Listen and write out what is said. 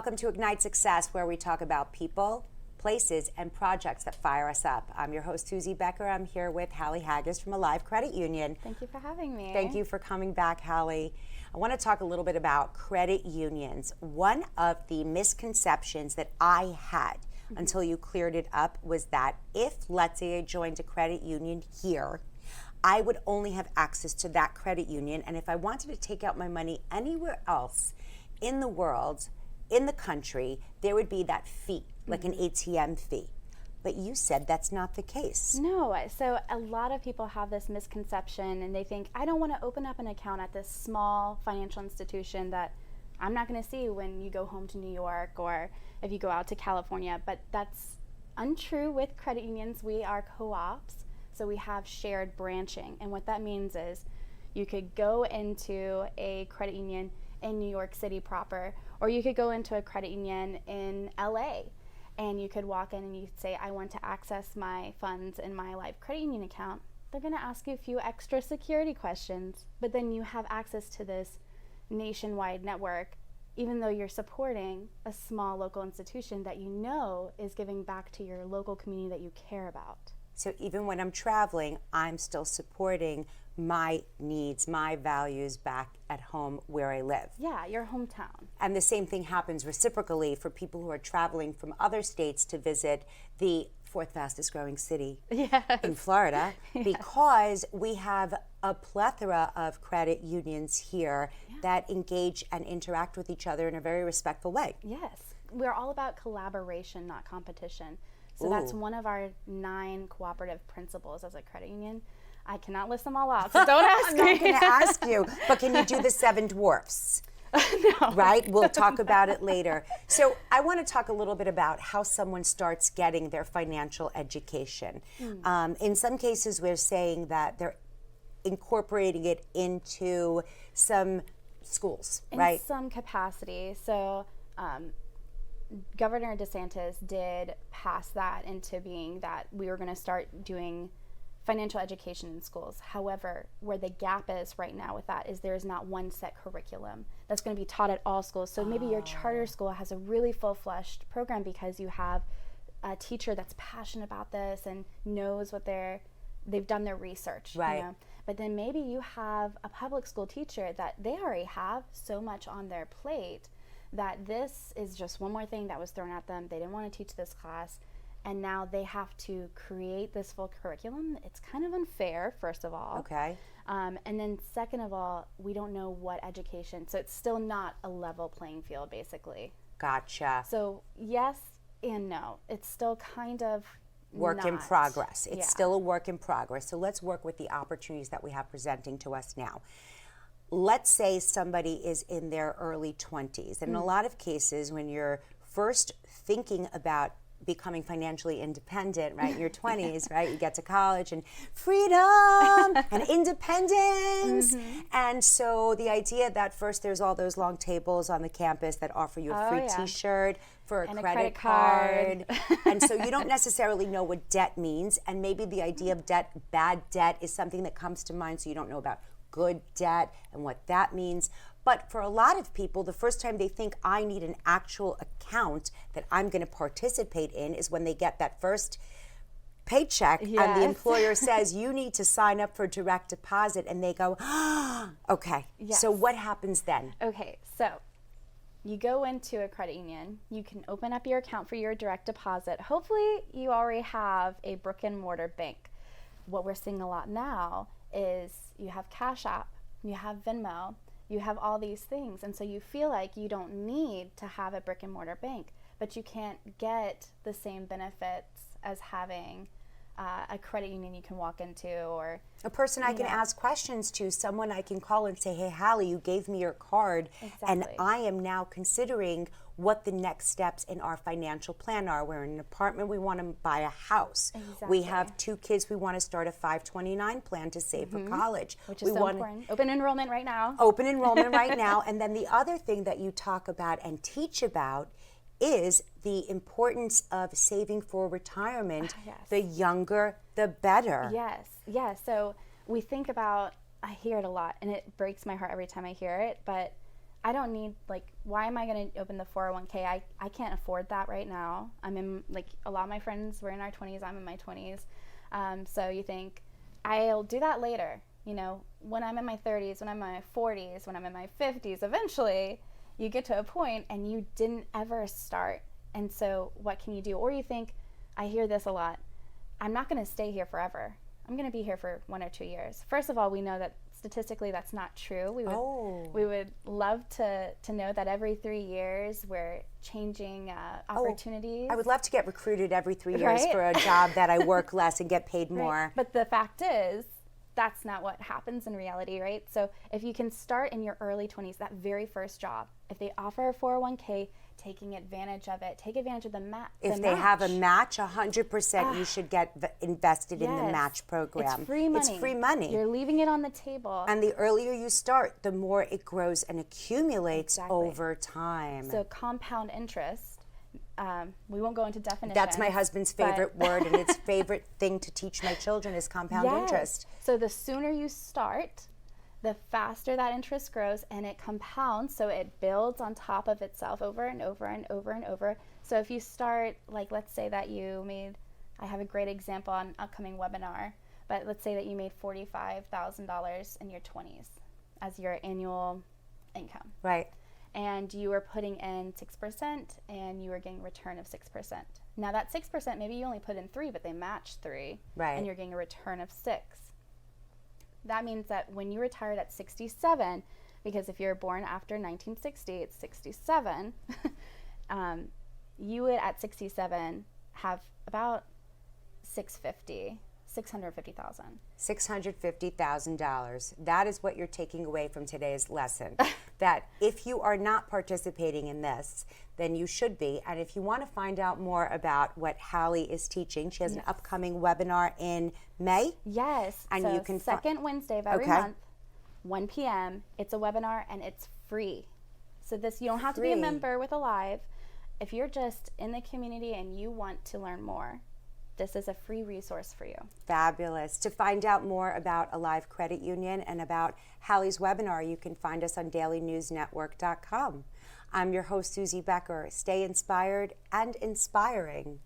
welcome to Ignite Success, where we talk about people, places, and projects that fire us up. I'm your host, Suzie Becker. I'm here with Hali Hagist from Alive Credit Union. Thank you for having me. Thank you for coming back, Hali. I want to talk a little bit about credit unions. One of the misconceptions that I had until you cleared it up was that if, let's say, I joined a credit union here, I would only have access to that credit union, and if I wanted to take out my money anywhere else in the world, in the country, there would be that fee, like an ATM fee. But you said that's not the case. No, so a lot of people have this misconception and they think, I don't want to open up an account at this small financial institution that I'm not going to see when you go home to New York or if you go out to California. But that's untrue with credit unions. We are co-ops, so we have shared branching. And what that means is you could go into a credit union in New York City proper, or you could go into a credit union in LA and you could walk in and you say, I want to access my funds in my Life Credit Union account. They're going to ask you a few extra security questions, but then you have access to this nationwide network, even though you're supporting a small local institution that you know is giving back to your local community that you care about. So even when I'm traveling, I'm still supporting my needs, my values back at home where I live. Yeah, your hometown. And the same thing happens reciprocally for people who are traveling from other states to visit the fourth fastest growing city in Florida, because we have a plethora of credit unions here that engage and interact with each other in a very respectful way. Yes, we're all about collaboration, not competition. So that's one of our 9 cooperative principles as a credit union. I cannot list them all out, so don't ask me. I'm not going to ask you, but can you do the 7 dwarfs? No. Right? We'll talk about it later. So I want to talk a little bit about how someone starts getting their financial education. In some cases, we're saying that they're incorporating it into some schools, right? In some capacity. So Governor DeSantis did pass that into being that we were going to start doing financial education in schools. However, where the gap is right now with that is there is not one set curriculum that's going to be taught at all schools. So maybe your charter school has a really full-fledged program because you have a teacher that's passionate about this and knows what they've done their research. Right. You know? But then maybe you have a public school teacher that they already have so much on their plate that this is just one more thing that was thrown at them. They didn't want to teach this class, and now they have to create this full curriculum. It's kind of unfair, first of all. Okay. And then second of all, we don't know what education, so it's still not a level playing field, basically. Gotcha. So yes and no. It's still kind of work in progress. It's Yeah. still a work in progress. So let's work with the opportunities that we have presenting to us now. Let's say somebody is in their early 20s. And in a lot of cases, when you're first thinking about becoming financially independent, right, in your 20s, right, you get to college and freedom and independence. And so the idea that first there's all those long tables on the campus that offer you a free t-shirt for a credit card. And so you don't necessarily know what debt means. And maybe the idea of debt, bad debt, is something that comes to mind, so you don't know about good debt and what that means. But for a lot of people, the first time they think I need an actual account that I'm going to participate in is when they get that first paycheck and the employer says you need to sign up for direct deposit, and they go, okay. So what happens then? Okay, so you go into a credit union, you can open up your account for your direct deposit. Hopefully you already have a brick and mortar bank. What we're seeing a lot now is you have Cash App, you have Venmo, you have all these things, and so you feel like you don't need to have a brick and mortar bank, but you can't get the same benefits as having a credit union you can walk into, or a person I can ask questions to, someone I can call and say, hey, Hali, you gave me your card, and I am now considering what the next steps in our financial plan are. We're in an apartment, we want to buy a house. We have 2 kids, we want to start a 529 plan to save for college. Which is so important. Open enrollment right now. Open enrollment right now. And then the other thing that you talk about and teach about is the importance of saving for retirement. The younger, the better. Yes. So we think about, I hear it a lot, and it breaks my heart every time I hear it, but I don't need, like, why am I going to open the 401k? I can't afford that right now. I'm in, like, a lot of my friends were in our 20s. I'm in my 20s. So you think, I'll do that later. You know, when I'm in my 30s, when I'm in my 40s, when I'm in my 50s, eventually you get to a point and you didn't ever start. And so what can you do? Or you think, I hear this a lot, I'm not going to stay here forever. I'm going to be here for 1 or 2 years. First of all, we know that statistically that's not true. We would love to know that every 3 years we're changing opportunities. I would love to get recruited every 3 years Right? for a job that I work less and get paid more. Right. But the fact is, that's not what happens in reality, right? So if you can start in your early 20s, that very first job, if they offer a 401k, taking advantage of it, take advantage of the match. If they have a match, 100% you should get invested in the Yes. match program. It's free money. It's free money. You're leaving it on the table. And the earlier you start, the more it grows and accumulates Exactly. over time. So compound interest, we won't go into definitions. That's my husband's favorite word, and his favorite thing to teach my children is compound Yes. interest. So the sooner you start, the faster that interest grows, and it compounds, so it builds on top of itself over and over and over and over. So if you start, like, let's say that you made, I have a great example on an upcoming webinar, but let's say that you made $45,000 in your 20s as your annual income. Right. And you were putting in 6% and you were getting a return of 6%. Now that 6%, maybe you only put in 3, but they matched 3, Right. and you're getting a return of 6. That means that when you retired at 67, because if you're born after 1960, it's 67, you would at 67 have about $650,000. $650,000. That is what you're taking away from today's lesson. That if you are not participating in this, then you should be. And if you want to find out more about what Hali is teaching, she has an upcoming webinar in May. Yes. And so you can second Wednesday of every Okay. month, 1 p.m. It's a webinar and it's free. So this, you don't have to be a Free. member with Alive. If you're just in the community and you want to learn more, this is a free resource for you. Fabulous. To find out more about Alive Credit Union and about Hali's webinar, you can find us on dailynewsnetwork.com. I'm your host, Suzie Becker. Stay inspired and inspiring.